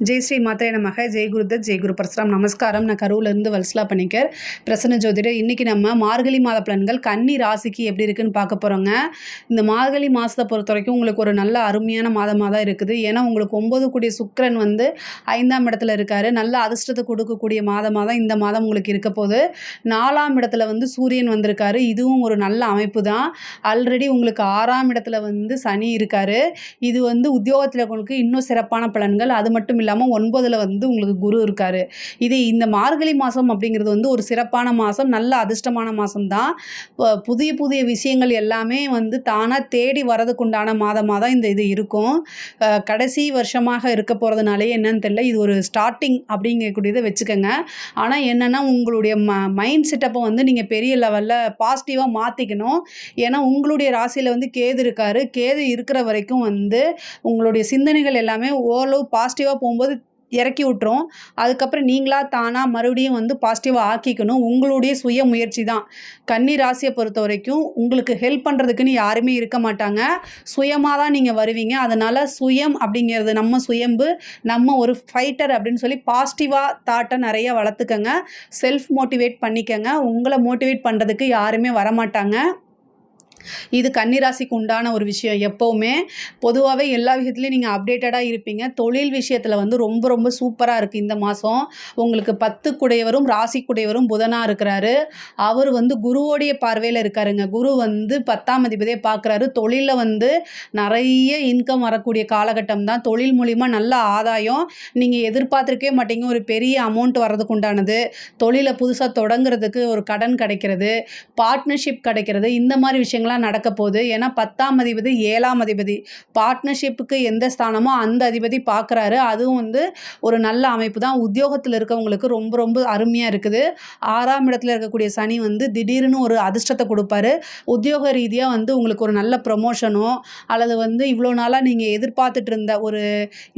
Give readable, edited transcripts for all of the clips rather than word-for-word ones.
ஜெய் ஸ்ரீ மாத்திரை நமக. ஜெய் குருதத், ஜெய் குரு பரசுராம். நமஸ்காரம். நான் கரூர்லேருந்து வல்சலா பணிக்கர், பிரசன்ன ஜோதிடர். இன்றைக்கி நம்ம மார்கழி மாத பலன்கள் கன்னி ராசிக்கு எப்படி இருக்குன்னு பார்க்க போகிறோங்க. இந்த மார்கழி மாதத்தை பொறுத்த வரைக்கும் உங்களுக்கு ஒரு நல்ல அருமையான மாதமாக தான் இருக்குது. ஏன்னா உங்களுக்கு 9 கூடிய சுக்கிரன் வந்து 5ஆம் இடத்துல இருக்கார். நல்ல அதிர்ஷ்டத்தை கொடுக்கக்கூடிய மாதமாக தான் இந்த மாதம் உங்களுக்கு இருக்க போகுது. 4ஆம் இடத்துல வந்து சூரியன் வந்திருக்காரு. இதுவும் ஒரு நல்ல அமைப்பு தான். ஆல்ரெடி உங்களுக்கு 6ஆம் இடத்துல வந்து சனி இருக்கார். இது வந்து உத்தியோகத்தில் உங்களுக்கு இன்னும் சிறப்பான பலன்கள். அது மட்டும் இல்லாமல் 9ல் வந்து உங்களுக்கு குரு இருக்கார். இது இந்த மார்கழி மாதம் அப்படிங்கிறது வந்து ஒரு சிறப்பான மாதம், நல்ல அதிர்ஷ்டமான மாதம் தான். புதிய புதிய விஷயங்கள் எல்லாமே வந்து தானாக தேடி வரதுக்குண்டான மாதமாக தான் இந்த இது இருக்கும். கடைசி வருஷமாக இருக்க போகிறதுனாலே என்னன்னு தெரியல, இது ஒரு ஸ்டார்டிங் அப்படிங்கக்கூடியதை வச்சுக்கோங்க. ஆனால் என்னென்னா உங்களுடைய மைண்ட் செட்டப்பை வந்து நீங்கள் பெரிய லெவலில் பாசிட்டிவாக மாற்றிக்கணும். ஏன்னா உங்களுடைய ராசியில் வந்து கேது இருக்கார். கேது இருக்கிற வரைக்கும் வந்து உங்களுடைய சிந்தனைகள் எல்லாமே ஓரளவு பாசிட்டிவாக போகும்போது இறக்கி விட்டுரும். அதுக்கப்புறம் நீங்களாக தானாக மறுபடியும் வந்து பாசிட்டிவாக ஆக்கிக்கணும். உங்களுடைய சுய முயற்சி தான். கன்னி ராசியை பொறுத்த வரைக்கும் உங்களுக்கு ஹெல்ப் பண்ணுறதுக்குன்னு யாருமே இருக்க மாட்டாங்க. சுயமாக தான் நீங்கள் வருவீங்க. அதனால் சுயம் அப்படிங்கிறது நம்ம சுயம்பு, நம்ம ஒரு ஃபைட்டர் அப்படின்னு சொல்லி பாசிட்டிவாக தாட்டை நிறைய வளர்த்துக்கங்க. செல்ஃப் மோட்டிவேட் பண்ணிக்கங்க. உங்களை மோட்டிவேட் பண்ணுறதுக்கு யாருமே வரமாட்டாங்க. இது கன்னிராசிக்கு உண்டான ஒரு விஷயம். எப்போவுமே பொதுவாகவே எல்லா விஷயத்துலையும் நீங்கள் அப்டேட்டடாக இருப்பீங்க. தொழில் விஷயத்தில் வந்து ரொம்ப ரொம்ப சூப்பராக இருக்குது இந்த மாதம். உங்களுக்கு 10 குடையவரும் ராசி குடையவரும் புதனாக இருக்கிறாரு. அவர் வந்து குருவோடைய பார்வையில் இருக்காருங்க. குரு வந்து 10ஆம் அதிபதியை பார்க்குறாரு. தொழிலில் வந்து நிறைய இன்கம் வரக்கூடிய காலகட்டம் தான். தொழில் மூலிமா நல்ல ஆதாயம் நீங்கள் எதிர்பார்த்துருக்கவே மாட்டீங்க. ஒரு பெரிய அமௌண்ட் வர்றதுக்கு உண்டானது, தொழிலை புதுசாக தொடங்குறதுக்கு ஒரு கடன் கிடைக்கிறது, பார்ட்னர்ஷிப் கிடைக்கிறது, இந்த மாதிரி விஷயங்கள் நடக்க போகுது. ஏன்னா 10ஆம் அதிபதி 7ஆம் அதிபதி பார்ட்னர்ஷிப்புக்கு எந்த ஸ்தானமோ அந்த அதிபதி பார்க்குறாரு. அதுவும் வந்து ஒரு நல்ல அமைப்பு தான். உத்தியோகத்தில் இருக்கவங்களுக்கு ரொம்ப ரொம்ப அருமையாக இருக்குது. 6ஆம் இடத்துல இருக்கக்கூடிய சனி வந்து திடீர்னு ஒரு அதிர்ஷ்டத்தை கொடுப்பாரு. உத்தியோக ரீதியாக வந்து உங்களுக்கு ஒரு நல்ல ப்ரொமோஷனோ அல்லது வந்து இவ்வளோ நாளாக நீங்கள் எதிர்பார்த்துட்டு இருந்த ஒரு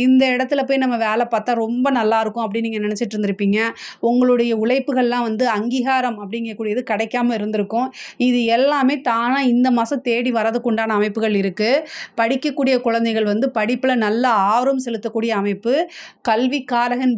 இந்த இடத்துல போய் நம்ம வேலை பார்த்தா ரொம்ப நல்லாயிருக்கும் அப்படின்னு நீங்கள் நினச்சிட்டு இருந்திருப்பீங்க. உங்களுடைய உழைப்புகள்லாம் வந்து அங்கீகாரம் அப்படிங்கக்கூடியது கிடைக்காம இருந்திருக்கும். இது எல்லாமே தானாக இந்த மாதம் தேடி வரதுக்கு உண்டான அமைப்புகள் இருக்குது. படிக்கக்கூடிய குழந்தைகள் வந்து படிப்பில் நல்ல ஆர்வம் செலுத்தக்கூடிய அமைப்பு. கல்வி காரகன்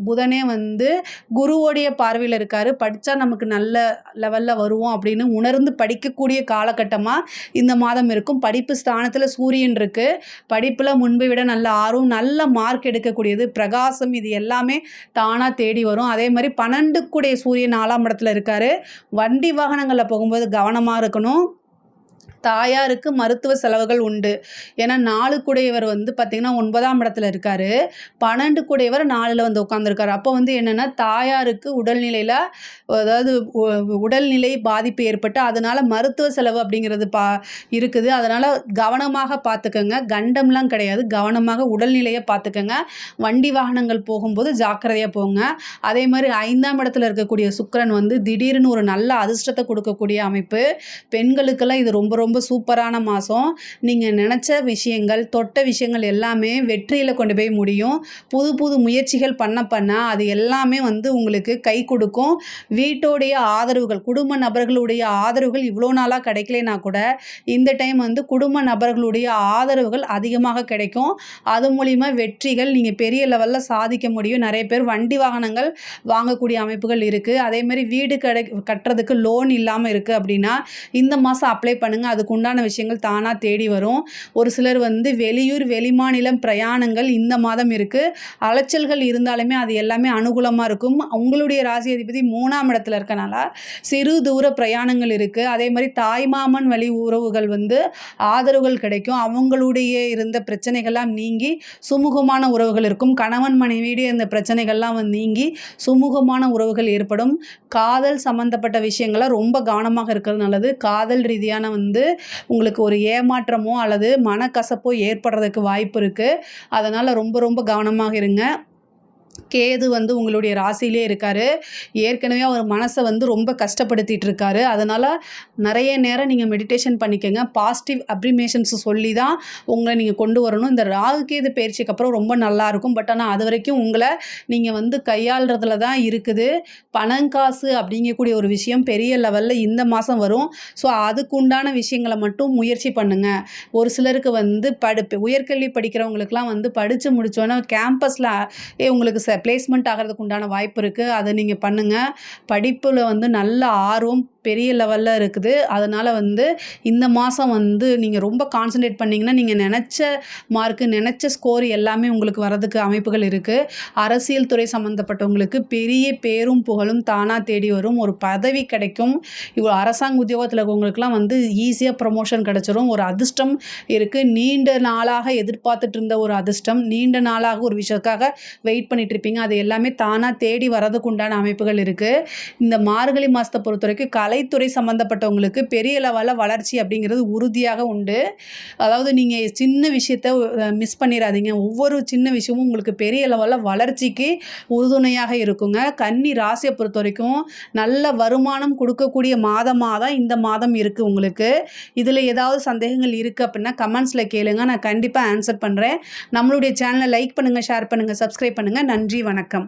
புதனே வந்து குருவோடைய பார்வையில் இருக்கார். படித்தா நமக்கு நல்ல லெவலில் வருவோம் அப்படின்னு உணர்ந்து படிக்கக்கூடிய காலகட்டமாக இந்த மாதம் இருக்கும். படிப்பு ஸ்தானத்தில் சூரியன் இருக்குது. படிப்பில் முன்பை விட நல்ல ஆர்வம், நல்ல மார்க் எடுக்கக்கூடியது, பிரகாசம், இது எல்லாமே தானாக தேடி வரும். அதே மாதிரி 12 கூடிய சூரியன் 4ஆம் இடத்துல இருக்கார். வண்டி வாகனங்களில் போகும்போது கவனமாக இருக்கணும். தாயாருக்கு மருத்துவ செலவுகள் உண்டு. ஏன்னா 4 கூடையவர் வந்து பார்த்திங்கன்னா 9ஆம் இடத்துல இருக்கார். 12 கூடையவர் 4ல் வந்து உட்காந்துருக்காரு. அப்போ வந்து என்னென்னா தாயாருக்கு உடல்நிலையில் அதாவது உடல்நிலை பாதிப்பு ஏற்பட்டு அதனால் மருத்துவ செலவு அப்படிங்கிறது இருக்குது. அதனால் கவனமாக பார்த்துக்கங்க. கண்டம்லாம் கிடையாது, கவனமாக உடல்நிலையை பார்த்துக்கங்க. வண்டி வாகனங்கள் போகும்போது ஜாக்கிரதையாக போங்க. அதே மாதிரி 5ஆம் இடத்துல இருக்கக்கூடிய சுக்கிரன் வந்து திடீர்னு ஒரு நல்ல அதிர்ஷ்டத்தை கொடுக்கக்கூடிய அமைப்பு. பெண்களுக்கெல்லாம் இது ரொம்ப ரொம்ப சூப்பரான மாதம். நீங்கள் நினச்ச விஷயங்கள், தொட்ட விஷயங்கள் எல்லாமே வெற்றியில் கொண்டு போய் முடியும். புது புது முயற்சிகள் பண்ண அது எல்லாமே வந்து உங்களுக்கு கை கொடுக்கும். வீட்டோடைய ஆதரவுகள், குடும்ப நபர்களுடைய ஆதரவுகள் இவ்வளோ நாளாக கிடைக்கலனா கூட இந்த டைம் வந்து குடும்ப நபர்களுடைய ஆதரவுகள் அதிகமாக கிடைக்கும். அது மூலிமா வெற்றிகள் நீங்கள் பெரிய லெவலில் சாதிக்க முடியும். நிறைய பேர் வண்டி வாகனங்கள் வாங்கக்கூடிய அமைப்புகள் இருக்குது. அதேமாதிரி வீடு கட்டுறதுக்கு லோன் இல்லாமல் இருக்குது அப்படின்னா இந்த மாதம் அப்ளை பண்ணுங்கள். அதுக்கு உண்டான விஷயங்கள் தானாக தேடி வரும். ஒரு சிலர் வந்து வெளியூர் வெளிமாநிலம் பிரயாணங்கள் இந்த மாதம் இருக்குது. அலைச்சல்கள் இருந்தாலுமே அது எல்லாமே அனுகூலமாக இருக்கும். உங்களுடைய ராசி அதிபதி 3ஆம் இடத்துல இருக்கனால சிறு தூர பிரயாணங்கள் இருக்குது. அதே மாதிரி தாய்மாமன் வழி உறவுகள் வந்து ஆதரவுகள் கிடைக்கும். அவங்களுடைய இருந்த பிரச்சனைகள்லாம் நீங்கி சுமூகமான உறவுகள் இருக்கும். கணவன் மனைவியுடைய இந்த பிரச்சனைகள்லாம் வந்து நீங்கி சுமூகமான உறவுகள் ஏற்படும். காதல் சம்மந்தப்பட்ட விஷயங்களை ரொம்ப கவனமாக இருக்கிறது நல்லது. காதல் ரீதியான வந்து உங்களுக்கு ஒரு ஏமாற்றமோ அல்லது மனக்கசப்போ ஏற்படுறதுக்கு வாய்ப்பு இருக்குது. அதனால் ரொம்ப ரொம்ப கவனமாக இருங்க. கேது வந்து உங்களுடைய ராசியிலே இருக்காரு. ஏற்கனவே அவர் மனச வந்து ரொம்ப கஷ்டப்படுத்திட்டு இருக்காரு. அதனால நெறைய நேரம் நீங்க மெடிடேஷன் பண்ணிக்கங்க. பாசிட்டிவ் அஃபர்மேஷன்ஸ் சொல்லி தான் உங்கள நீங்க கொண்டு வரணும். இந்த ராகு கேது பெயர்ச்சிக்கு அப்புறம் ரொம்ப நல்லாயிருக்கும். பட் ஆனா அதுவரைக்கும் உங்கள நீங்க வந்து கையாள்றதுல தான் இருக்குது. பணம், காசு அப்படிங்கக்கூடிய ஒரு விஷயம் பெரிய லெவல்ல இந்த மாசம் வரும். ஸோ அதுக்குண்டான விஷயங்கள மட்டும் முயற்சி பண்ணுங்க. ஒரு சிலருக்கு வந்து உயர்கல்வி படிக்கிறவங்களுக்குலாம் வந்து படிச்சு முடிச்சோனே கேம்பஸ்ல உங்களுக்கு பிளேஸ்மெண்ட் ஆகிறதுக்கு உண்டான வாய்ப்பு இருக்குது. அதை நீங்கள் பண்ணுங்கள். படிப்பில் வந்து நல்ல ஆர்வம் பெரிய லெவலில் இருக்குது. அதனால் வந்து இந்த மாதம் வந்து நீங்கள் ரொம்ப கான்சன்ட்ரேட் பண்ணிங்கன்னா நீங்கள் நினச்ச மார்க்கு நினச்ச ஸ்கோர் எல்லாமே உங்களுக்கு வரதுக்கு அமைப்புகள் இருக்குது. அரசியல் துறை சம்மந்தப்பட்டவங்களுக்கு பெரிய பேரும் புகழும் தானாக தேடி வரும். ஒரு பதவி கிடைக்கும். இவ்வளோ அரசாங்க உத்தியோகத்தில் இருக்கவங்களுக்குலாம் வந்து ஈஸியாக ப்ரமோஷன் கிடச்சிரும். ஒரு அதிர்ஷ்டம் இருக்குது. நீண்ட நாளாக எதிர்பார்த்துட்டு இருந்த ஒரு அதிர்ஷ்டம், நீண்ட நாளாக ஒரு விஷயத்துக்காக வெயிட் பண்ணிட்டு இருப்பீங்க. அது எல்லாமே தானாக தேடி வரதுக்கு உண்டான அமைப்புகள் இருக்குது. இந்த மார்கழி மாதத்தை பொறுத்த வரைக்கும் கலைத்துறை சம்மந்தப்பட்டவங்களுக்கு பெரிய லெவலில் வளர்ச்சி அப்படிங்கிறது உறுதியாக உண்டு. அதாவது நீங்கள் சின்ன விஷயத்த மிஸ் பண்ணிடாதீங்க. ஒவ்வொரு சின்ன விஷயமும் உங்களுக்கு பெரிய லெவலில் வளர்ச்சிக்கு உறுதுணையாக இருக்குங்க. கன்னி ராசியை பொறுத்த வரைக்கும் நல்ல வருமானம் கொடுக்கக்கூடிய மாதமாக தான் இந்த மாதம் இருக்குது உங்களுக்கு. இதில் ஏதாவது சந்தேகங்கள் இருக்குது அப்படின்னா கமெண்ட்ஸில் கேளுங்க. நான் கண்டிப்பாக ஆன்சர் பண்ணுறேன். நம்மளுடைய சேனலை லைக் பண்ணுங்கள், ஷேர் பண்ணுங்கள், சப்ஸ்கிரைப் பண்ணுங்கள். நன்றி, வணக்கம்.